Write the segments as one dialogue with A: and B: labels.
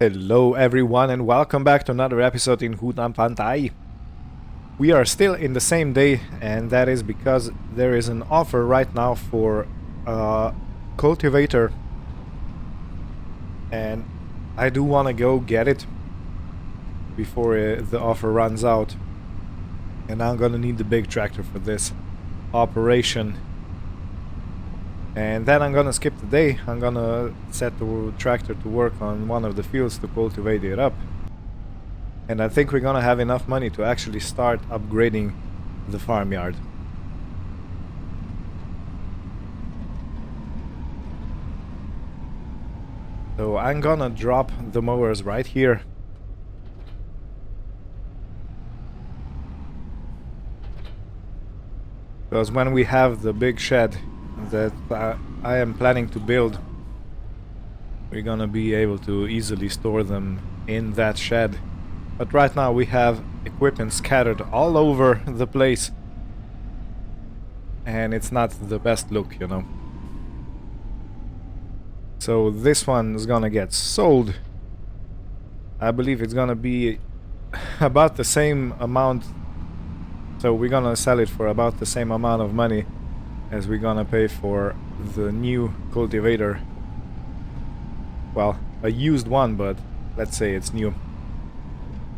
A: Hello everyone and welcome back to another episode in Hutan Pantai. We are still in the same day, and that is because there is an offer right now for a cultivator, and I do want to go get it before the offer runs out. And I'm gonna need the big tractor for this operation. And then I'm gonna skip the day. I'm gonna set the tractor to work on one of the fields to cultivate it up. And I think we're gonna have enough money to actually start upgrading the farmyard. So I'm gonna drop the mowers right here. Because when we have the big shed that I am planning to build, we're gonna be able to easily store them in that shed. But right now we have equipment scattered all over the place, and it's not the best look, you know. So this one is gonna get sold. I believe it's gonna be about the same amount. So we're gonna sell it for about the same amount of money as we're gonna pay for the new cultivator. Well, a used one, but let's say it's new.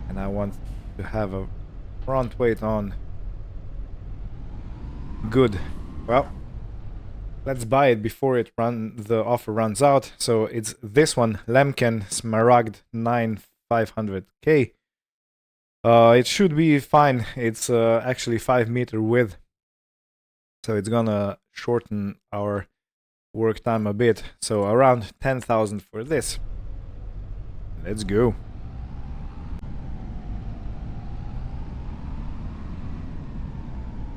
A: And I want to have a front weight on. Good. Well, let's buy it before the offer runs out. So it's this one, Lemken Smaragd 9500K. It should be fine. It's actually 5-meter width, so it's gonna shorten our work time a bit. So around 10,000 for this. Let's go.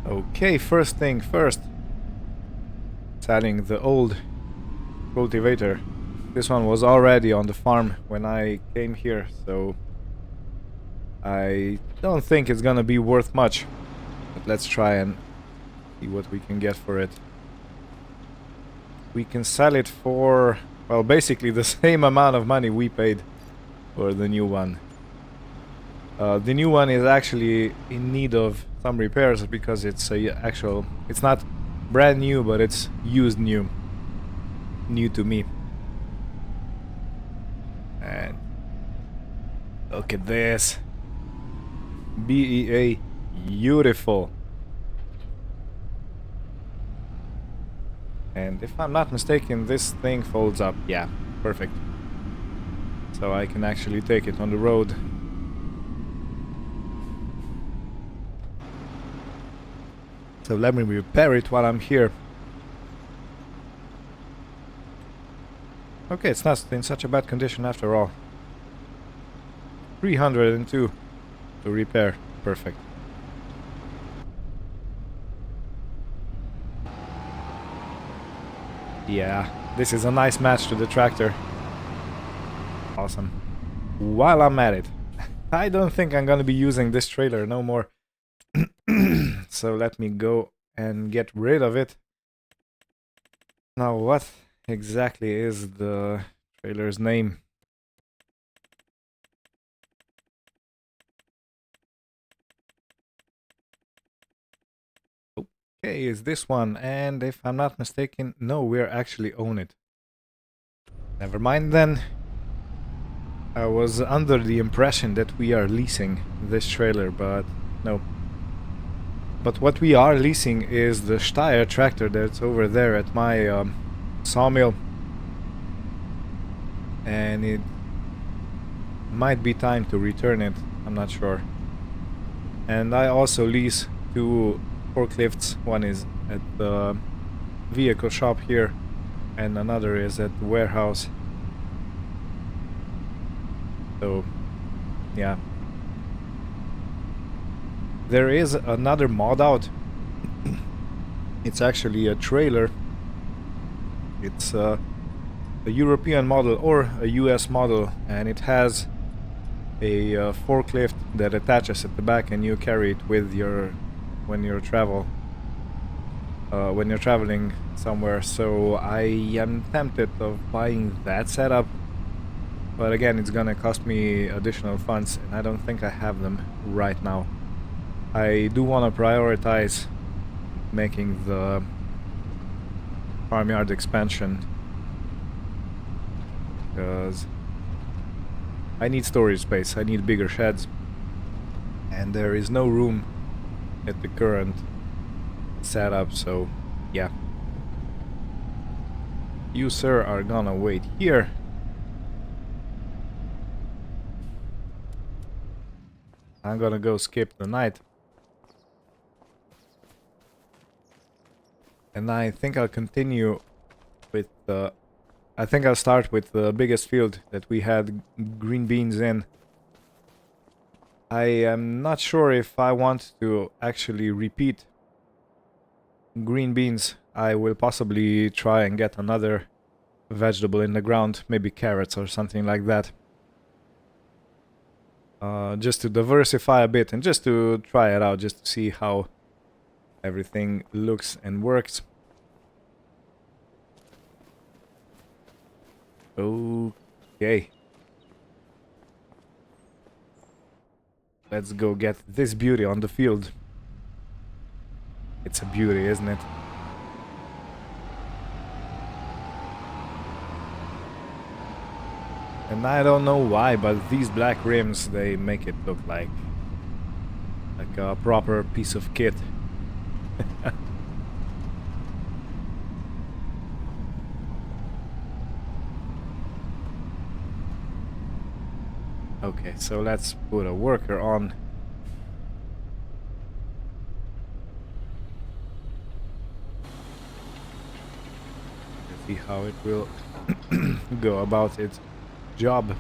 A: Okay, first thing first. Selling the old cultivator. This one was already on the farm when I came here, so I don't think it's gonna be worth much. But let's try and see what we can get for it. We can sell it for, well, basically the same amount of money we paid for the new one. The new one is actually in need of some repairs because it's it's not brand new, but it's used new to me. And look at this. BEA, beautiful. And if I'm not mistaken, this thing folds up. Yeah, perfect. So I can actually take it on the road. So let me repair it while I'm here. Okay, it's not in such a bad condition after all. 302 to repair. Perfect. Yeah, this is a nice match to the tractor. Awesome. While I'm at it, I don't think I'm gonna be using this trailer no more. So let me go and get rid of it. Now, what exactly is the trailer's name? Okay, is this one, and if I'm not mistaken, no, we're actually own it. Never mind then. I was under the impression that we are leasing this trailer, but no. But what we are leasing is the Steyr tractor that's over there at my sawmill. And it might be time to return it, I'm not sure. And I also lease 2 forklifts. One is at the vehicle shop here, and another is at the warehouse. So, yeah. There is another mod out. It's actually a trailer. It's a European model or a US model, and it has a forklift that attaches at the back, and you carry it with your when you're traveling somewhere. So I am tempted of buying that setup, But again, it's gonna cost me additional funds, and I don't think I have them right now. I do want to prioritize making the farmyard expansion, because I need storage space, I need bigger sheds, and there is no room at the current setup, so yeah. You, sir, are gonna wait here. I'm gonna go skip the night. And I think I'll continue with the... I think I'll start with the biggest field that we had green beans in. I am not sure if I want to actually repeat green beans. I will possibly try and get another vegetable in the ground, maybe carrots or something like that. Just to diversify a bit and just to try it out, just to see how everything looks and works. Okay. Let's go get this beauty on the field. It's a beauty, isn't it? And I don't know why, but these black rims, they make it look like a proper piece of kit. Okay, so let's put a worker on. Let's see how it will go about its job.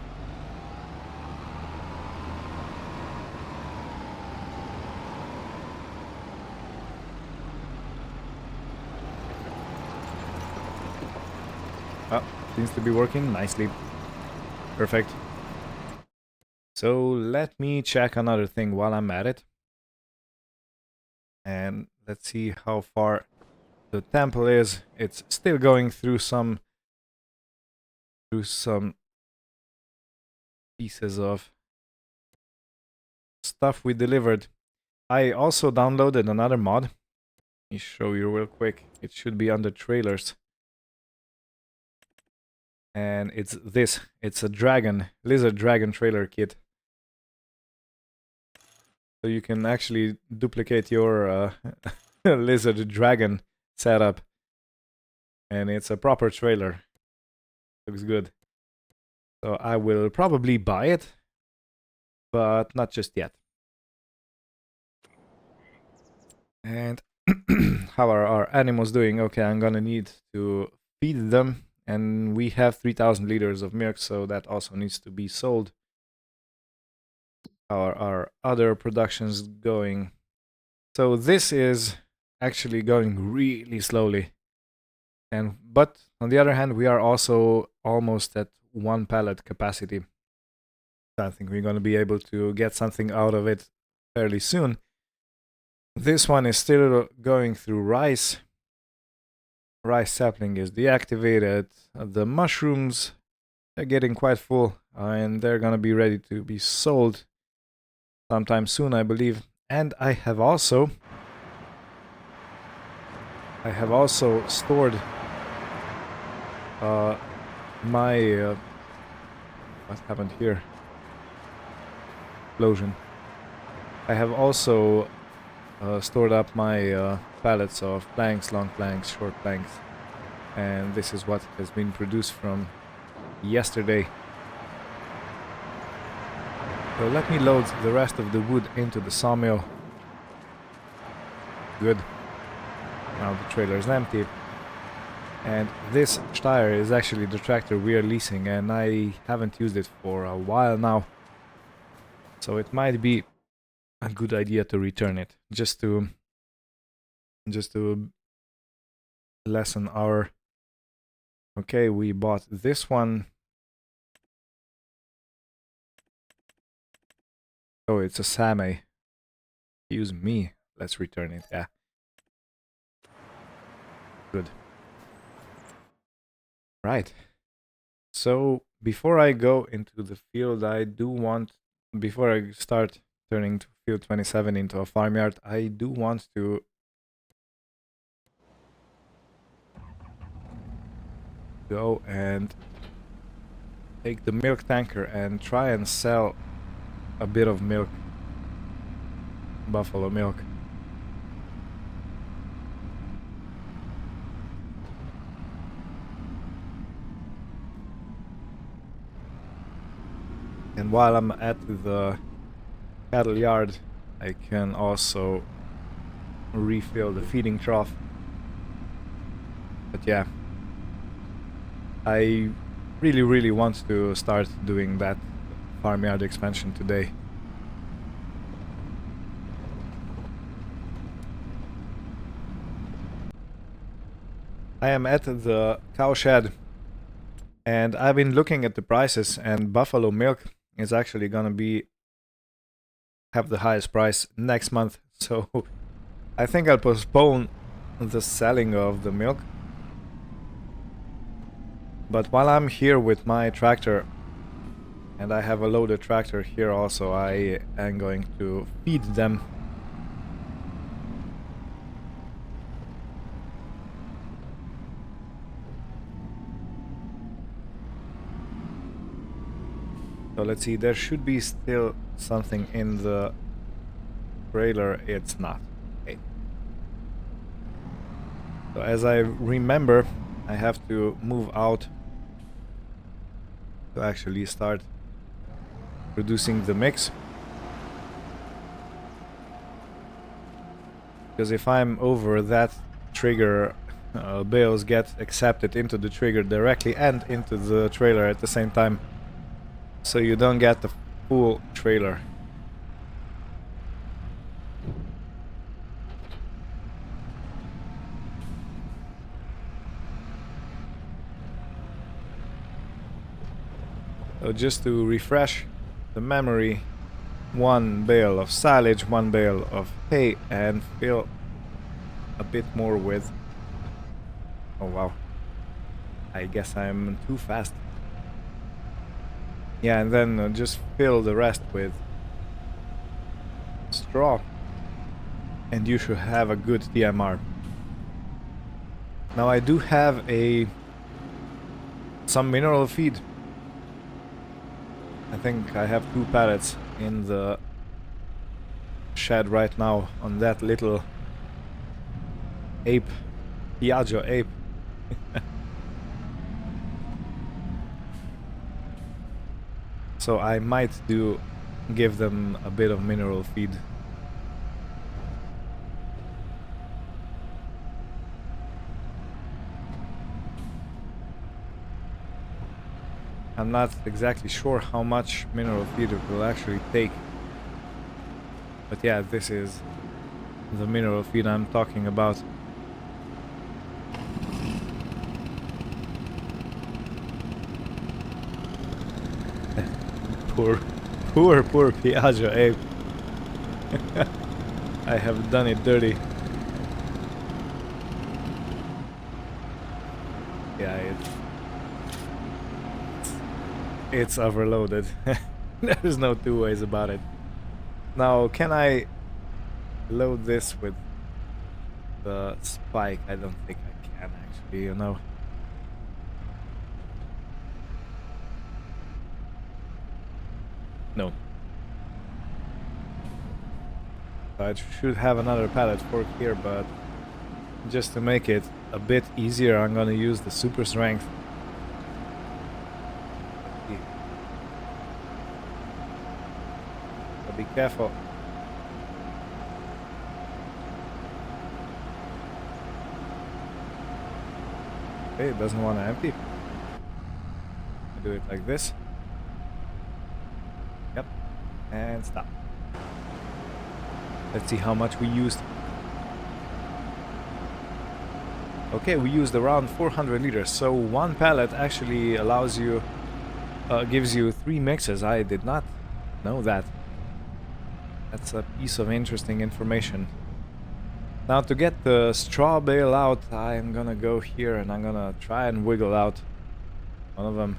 A: Oh, seems to be working nicely. Perfect. So let me check another thing while I'm at it. And let's see how far the temple is. It's still going through some pieces of stuff we delivered. I also downloaded another mod. Let me show you real quick. It should be under trailers. And it's this. It's a lizard dragon trailer kit. So you can actually duplicate your lizard dragon setup. And it's a proper trailer. Looks good. So I will probably buy it, but not just yet. And how are our animals doing? Okay, I'm gonna need to feed them. And we have 3,000 liters of milk, so that also needs to be sold. How are our other productions going? So this is actually going really slowly. But on the other hand, we are also almost at 1 pallet capacity. I think we're going to be able to get something out of it fairly soon. This one is still going through rice. Rice sapling is deactivated. The mushrooms are getting quite full, and they're going to be ready to be sold sometime soon, I believe. And I have also stored my what happened here? Explosion. I have also stored up my pallets of planks, long planks, short planks, and this is what has been produced from yesterday. So let me load the rest of the wood into the sawmill. Good. Now the trailer is empty. And this Steyr is actually the tractor we are leasing, and I haven't used it for a while now. So it might be a good idea to return it, just to lessen our... Okay, we bought this one. Oh, it's a Same. Excuse me. Let's return it. Yeah. Good. Right. So before I go into the field, I do want, before I start turning to field 27 into a farmyard, I do want to go and take the milk tanker and try and sell a bit of milk, buffalo milk. And while I'm at the cattle yard, I can also refill the feeding trough. But yeah, I really want to start doing that farmyard expansion today. I am at the cow shed and I've been looking at the prices, and buffalo milk is actually gonna have the highest price next month. So I think I'll postpone the selling of the milk. But while I'm here with my tractor, and I have a loaded tractor here also, I am going to feed them. So let's see, there should be still something in the trailer. It's not. Okay. So as I remember, I have to move out to actually start producing the mix. Because if I'm over that trigger, bales get accepted into the trigger directly and into the trailer at the same time. So you don't get the full trailer. So just to refresh the memory, 1 bale of silage, 1 bale of hay, and fill a bit more with... Oh wow, I guess I'm too fast. Yeah, and then just fill the rest with straw, and you should have a good DMR. Now I do have some mineral feed. I think I have 2 pallets in the shed right now on that little ape, Piaggio ape. So I might give them a bit of mineral feed. I'm not exactly sure how much mineral feed it will actually take. But yeah, this is the mineral feed I'm talking about. Poor Piaggio ape. I have done it dirty. Yeah, it's overloaded. There's no 2 ways about it. Now, can I load this with the spike? I don't think I can actually, you know. No. I should have another pallet fork here, but just to make it a bit easier, I'm gonna use the super strength. But be careful. Okay, it doesn't want to empty. I do it like this. Yep. And stop. Let's see how much we used. Okay, we used around 400 liters, so 1 pallet actually allows you, gives you 3 mixes. I did not know that. That's a piece of interesting information. Now to get the straw bale out, I'm gonna go here and I'm gonna try and wiggle out one of them.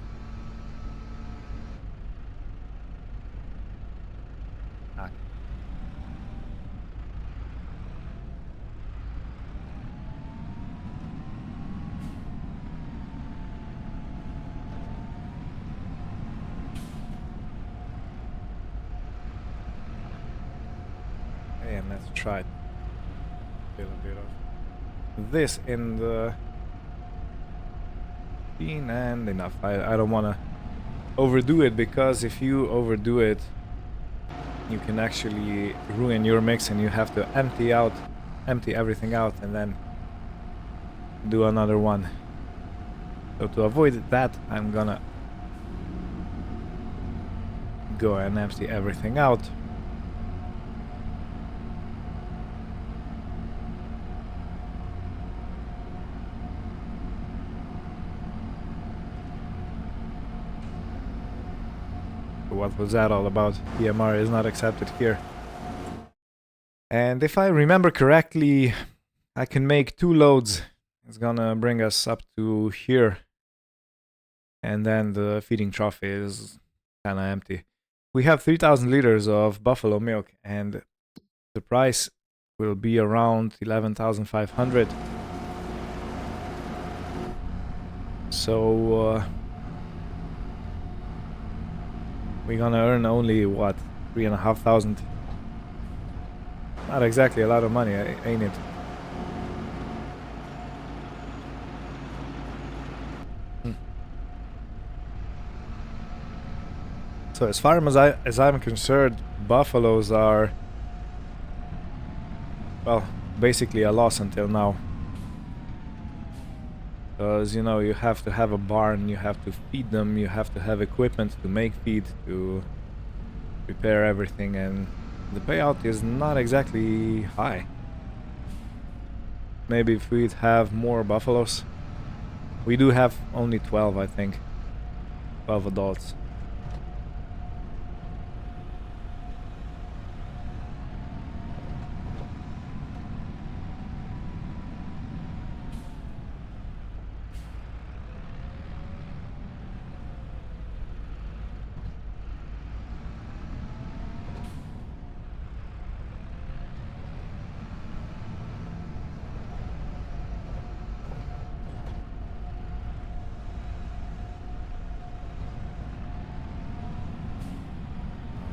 A: Let's try a little bit of this in the scene and enough. I don't want to overdo it, because if you overdo it, you can actually ruin your mix and you have to empty everything out and then do another one. So to avoid that, I'm gonna go and empty everything out. What was that all about? EMR is not accepted here. And if I remember correctly, I can make 2 loads. It's gonna bring us up to here. And then the feeding trough is kinda empty. We have 3,000 liters of buffalo milk, and the price will be around 11,500. So we're gonna earn only what, 3,500. Not exactly a lot of money, ain't it? So as far as I'm concerned, buffaloes are, well, basically a loss until now. Because, you know, you have to have a barn, you have to feed them, you have to have equipment to make feed, to prepare everything, and the payout is not exactly high. Maybe if we'd have more buffaloes. We do have only 12, I think. 12 adults.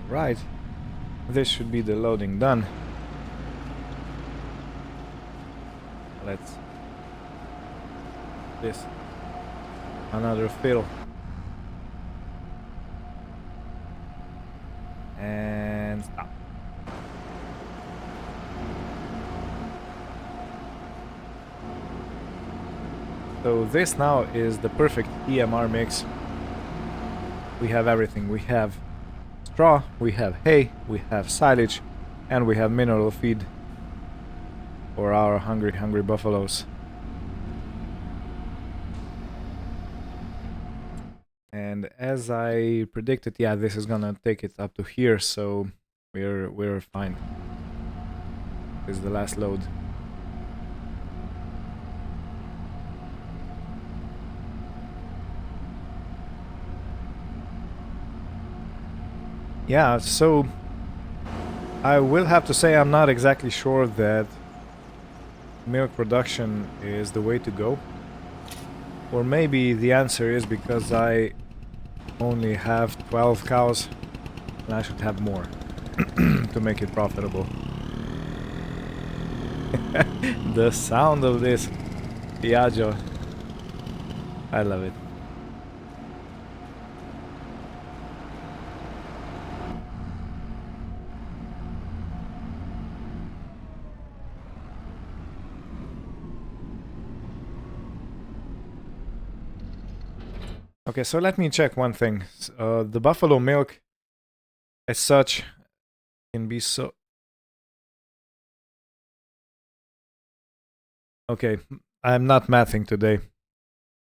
A: Right. This should be the loading done. Let's... this. Another fill. And stop. So this now is the perfect EMR mix. We have everything. We have straw, we have hay, we have silage, and we have mineral feed for our hungry buffaloes. And as I predicted, yeah, this is gonna take it up to here, so we're fine. This is the last load. Yeah, so I will have to say I'm not exactly sure that milk production is the way to go. Or maybe the answer is because I only have 12 cows and I should have more to make it profitable. The sound of this Piaggio, I love it. Okay, so let me check one thing. The buffalo milk, as such, can be so... Okay, I'm not mathing today.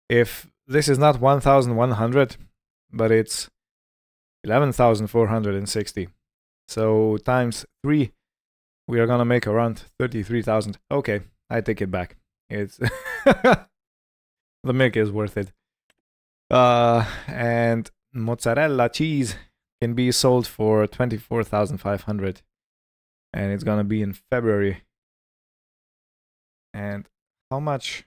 A: If this is not 1,100, but it's 11,460. So times 3, we are gonna make around 33,000. Okay, I take it back. It's... the milk is worth it. And mozzarella cheese can be sold for 24,500, and it's gonna be in February. And how much?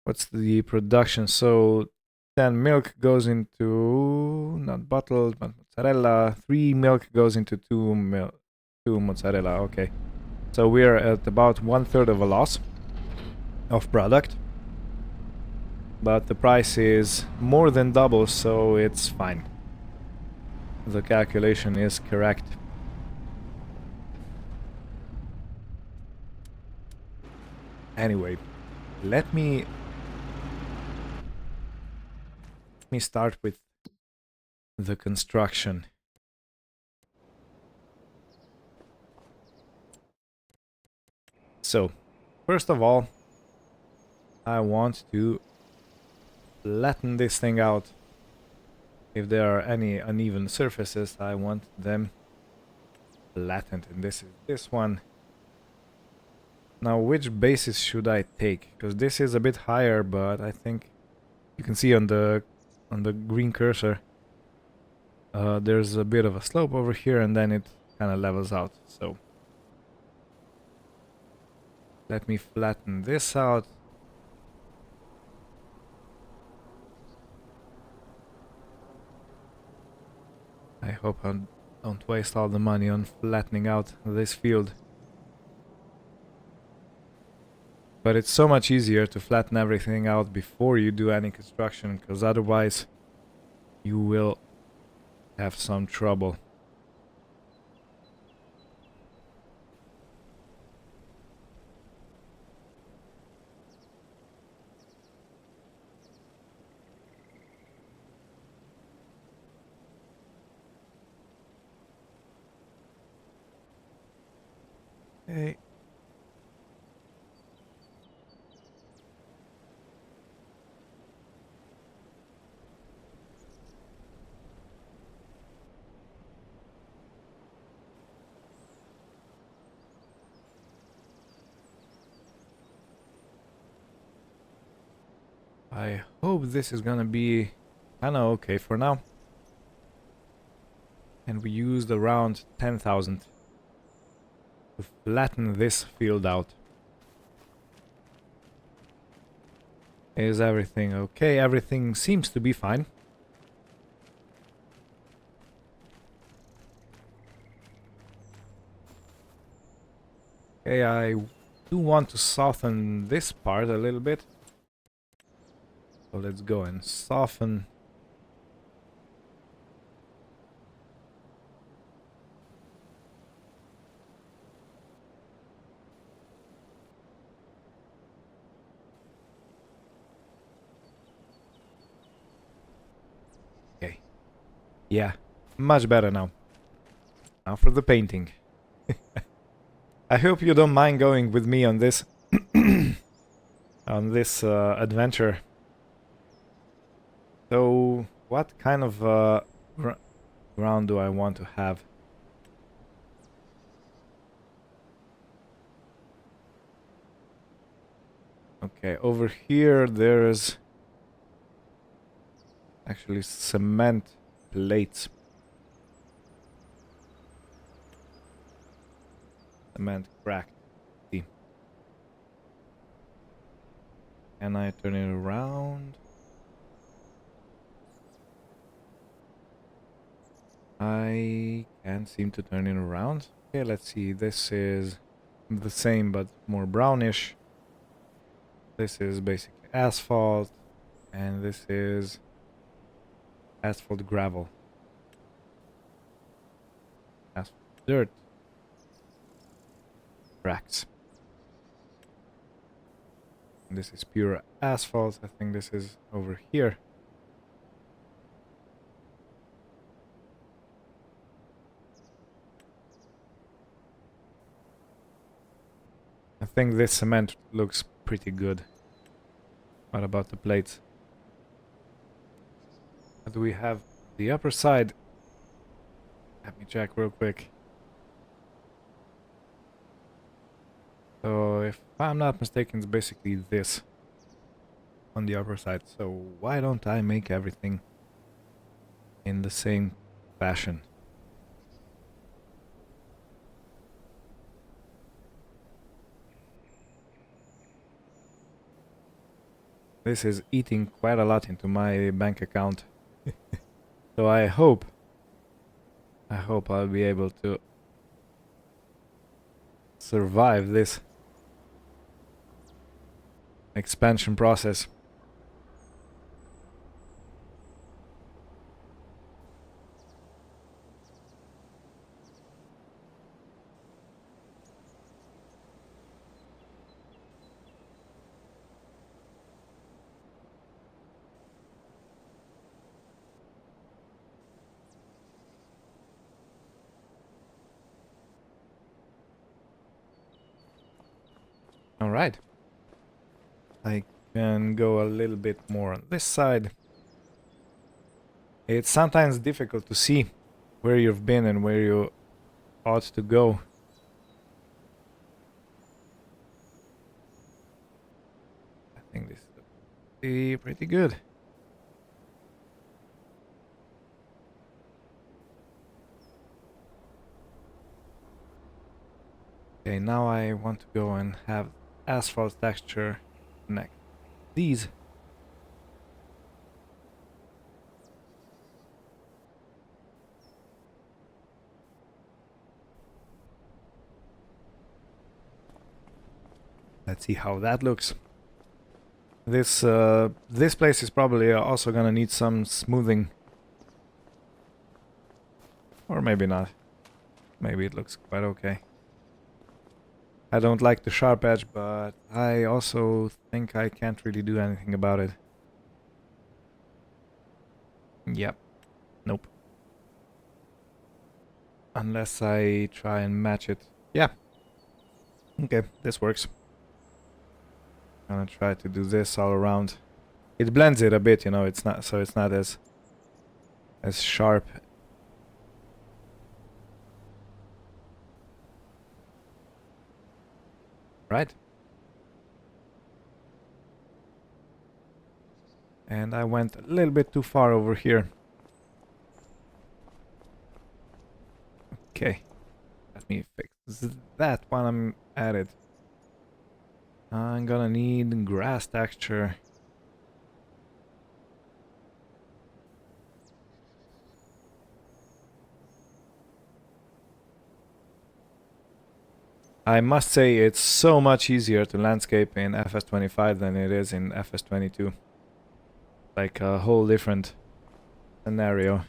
A: What's the production? So 10 milk goes into, not bottled, but mozzarella. 3 milk goes into 2 milk. 2 mozzarella, okay. So we're at about 1/3 of a loss of product. But the price is more than double, so it's fine. The calculation is correct. Anyway, let me start with the construction. So, first of all, I want to flatten this thing out. If there are any uneven surfaces, I want them flattened, and this is this one. Now, which basis should I take? Because this is a bit higher, but I think you can see on the green cursor, there's a bit of a slope over here, and then it kind of levels out. So let me flatten this out. I hope I don't waste all the money on flattening out this field. But it's so much easier to flatten everything out before you do any construction, because otherwise you will have some trouble. Okay. I hope this is gonna be kinda okay for now. And we used around 10,000 to flatten this field out. Is everything okay? Everything seems to be fine. Okay, I do want to soften this part a little bit. So let's go and soften. Okay. Yeah, much better now. Now for the painting. I hope you don't mind going with me on this on this adventure. So, what kind of ground do I want to have? Okay, over here there's actually cement plates. Cement cracked. See. Can I turn it around? I can't seem to turn it around. Okay, let's see. This is the same but more brownish. This is basically asphalt, and this is asphalt gravel. Asphalt dirt. Cracks. And this is pure asphalt. I think this is over here. I think this cement looks pretty good. What about the plates? What do we have? The upper side. Let me check real quick. So if I'm not mistaken, it's basically this on the upper side. So why don't I make everything in the same fashion? This is eating quite a lot into my bank account. So I hope I'll be able to survive this expansion process. All right. I can go a little bit more on this side. It's sometimes difficult to see where you've been and where you ought to go. I think this is pretty good. Okay, now I want to go and have asphalt texture connect these. Let's see how that looks. This place is probably also gonna need some smoothing. Or maybe not. Maybe it looks quite okay. I don't like the sharp edge, but I also think I can't really do anything about it. Yep. Nope. Unless I try and match it. Yeah. Okay, this works. I'm gonna try to do this all around. It blends it a bit, you know, it's not as sharp. Right? And I went a little bit too far over here. Okay. Let me fix that while I'm at it. I'm gonna need grass texture. I must say it's so much easier to landscape in FS25 than it is in FS22. Like a whole different scenario.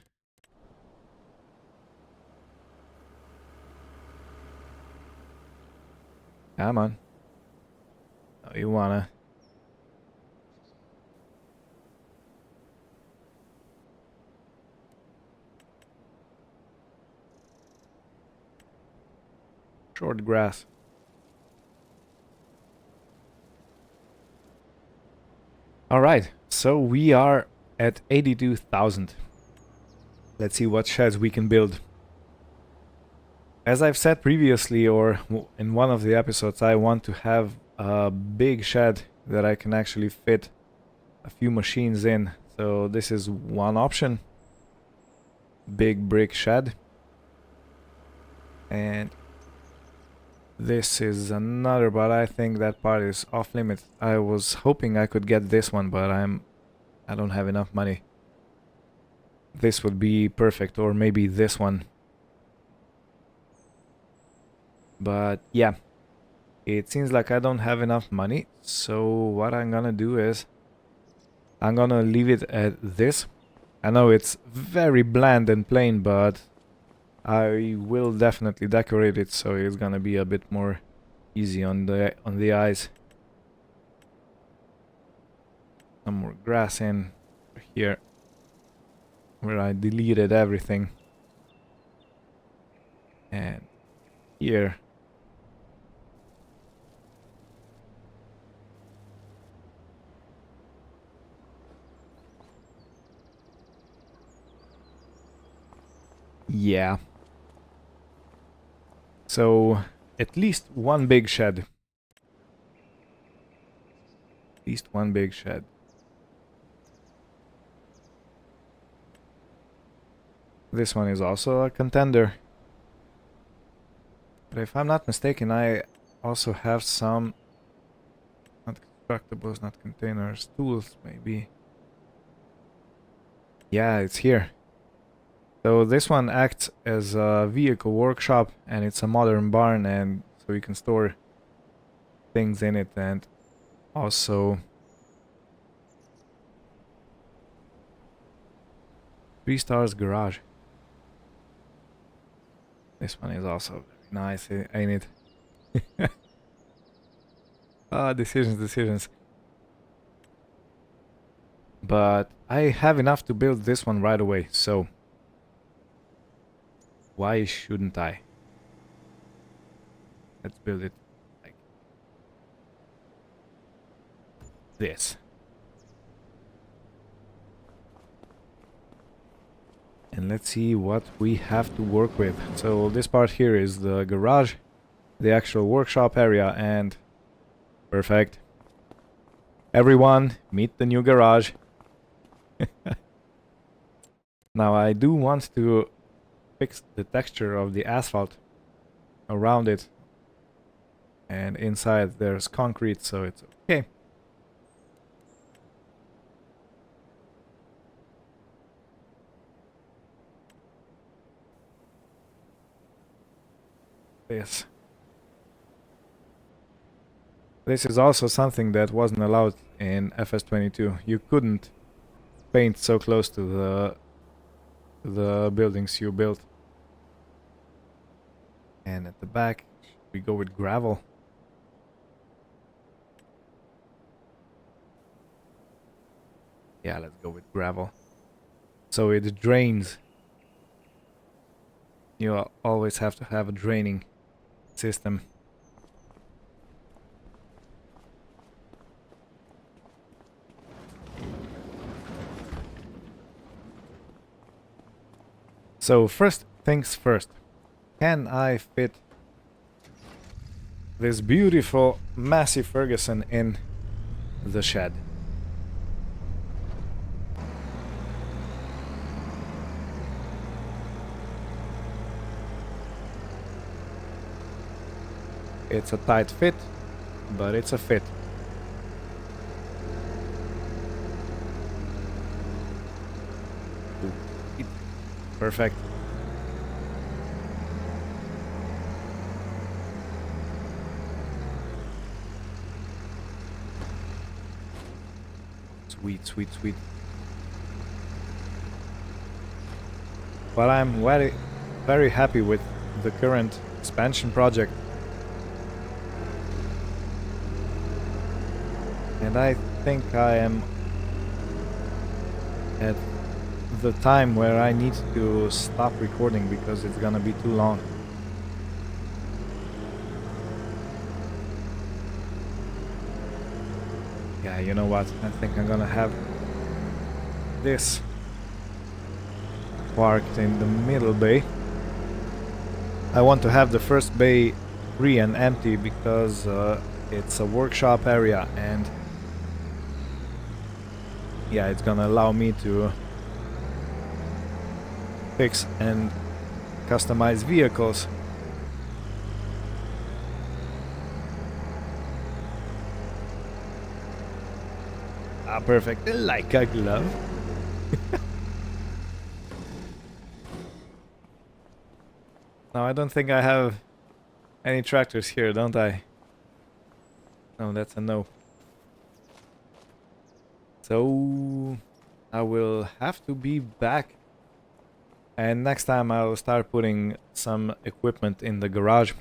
A: Come on. Oh, you wanna. Short grass. Alright, so we are at 82,000. Let's see what sheds we can build. As I've said previously, or in one of the episodes, I want to have a big shed that I can actually fit a few machines in. So this is one option. Big brick shed. And this is another, but I think that part is off limits. I was hoping I could get this one, but I don't have enough money. This would be perfect, or maybe this one. But yeah, it seems like I don't have enough money. So what I'm gonna do is I'm gonna leave it at this. I know it's very bland and plain, but I will definitely decorate it so it's gonna be a bit more easy on the eyes. Some more grass in here where I deleted everything. And here. Yeah. So, at least one big shed. At least one big shed. This one is also a contender. But if I'm not mistaken, I also have some... Not constructibles, not containers, tools maybe. Yeah, it's here. So this one acts as a vehicle workshop, and it's a modern barn and so you can store things in it, and also 3 stars garage. This one is also very nice, ain't it? Decisions. But I have enough to build this one right away, so why shouldn't I? Let's build it like this. And let's see what we have to work with. So this part here is the garage, the actual workshop area, and perfect. Everyone, meet the new garage. Now I do want to fix the texture of the asphalt around it. And inside there's concrete, so it's okay. This is also something that wasn't allowed in FS22. You couldn't paint so close to the buildings you built. And at the back, we go with gravel. Yeah, let's go with gravel. So it drains. You always have to have a draining system. So first things first. Can I fit this beautiful Massey Ferguson in the shed? It's a tight fit, but it's a fit. Perfect. Sweet, sweet, sweet. But I'm very, very happy with the current expansion project. And I think I am at the time where I need to stop recording because it's gonna be too long. Yeah, you know what? I think I'm gonna have this parked in the middle bay. I want to have the first bay free and empty because it's a workshop area, and yeah, it's gonna allow me to fix and customize vehicles. Ah, perfect, like a glove. Now I don't think I have any tractors here, don't I? No, that's a no. So I will have to be back, and next time I'll start putting some equipment in the garage.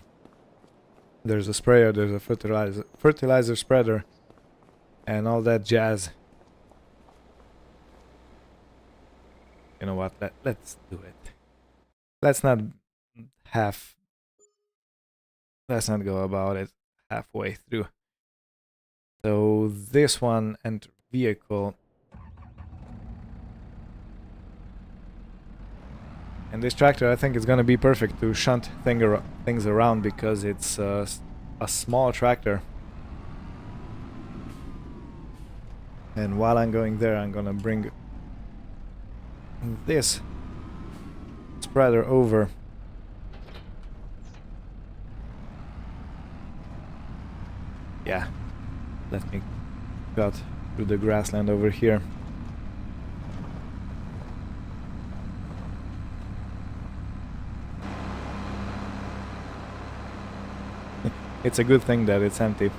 A: There's a sprayer, there's a fertilizer spreader, and all that jazz. You know what? Let's do it. Let's not go about it halfway through. So this one, enter vehicle. And this tractor, I think, is gonna be perfect to shunt things around because it's a small tractor. And while I'm going there, I'm gonna bring this spreader over. Yeah, let me cut through the grassland over here. It's a good thing that it's empty.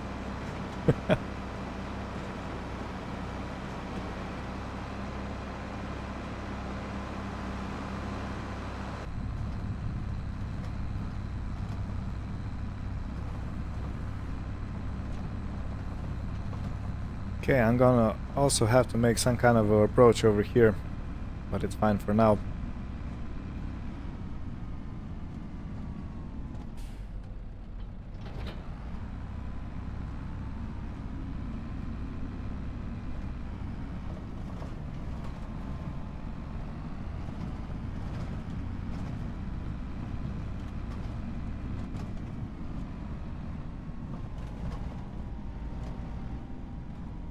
A: Okay, I'm gonna also have to make some kind of a approach over here, but it's fine for now.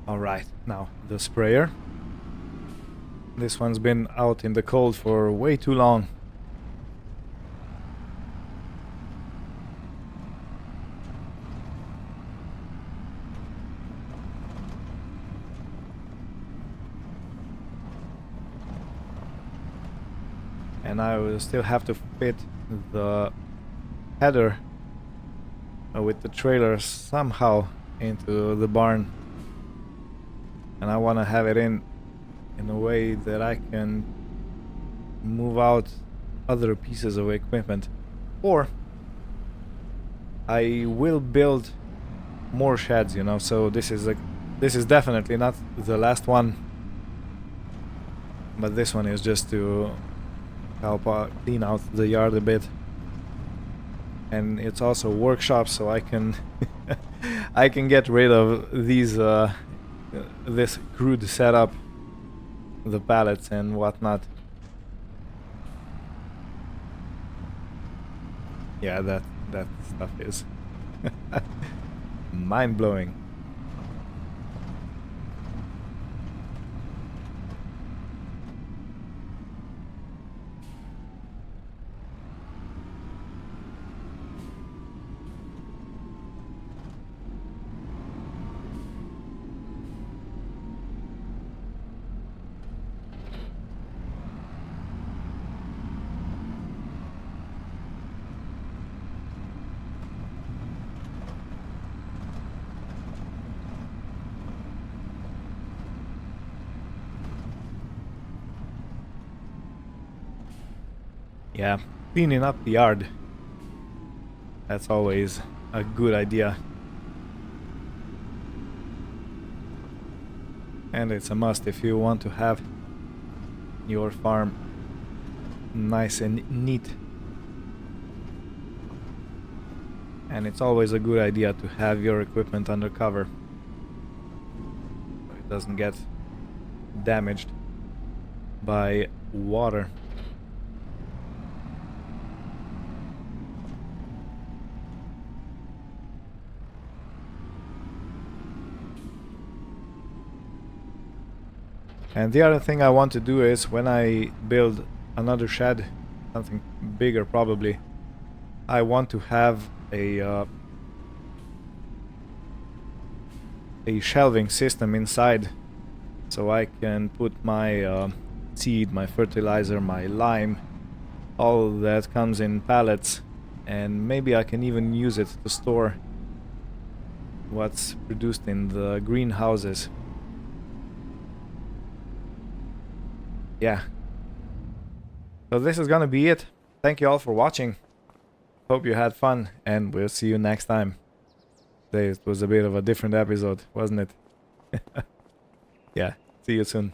A: Alright, now the sprayer. This one's been out in the cold for way too long. And I will still have to fit the header with the trailer somehow into the barn. And I want to have it in a way that I can move out other pieces of equipment, or I will build more sheds, you know. So this is definitely not the last one, but this one is just to help clean out the yard a bit. And it's also a workshop, so I can I can get rid of these this crude setup, the pallets and whatnot. Yeah, that stuff is mind-blowing. Yeah, cleaning up the yard. That's always a good idea. And it's a must if you want to have your farm nice and neat. And it's always a good idea to have your equipment under cover, so it doesn't get damaged by water. And the other thing I want to do is, when I build another shed, something bigger probably, I want to have a shelving system inside, so I can put my seed, my fertilizer, my lime, all that comes in pallets, and maybe I can even use it to store what's produced in the greenhouses. Yeah. So this is gonna be it. Thank you all for watching. Hope you had fun, and we'll see you next time. Today it was a bit of a different episode, wasn't it? Yeah, see you soon.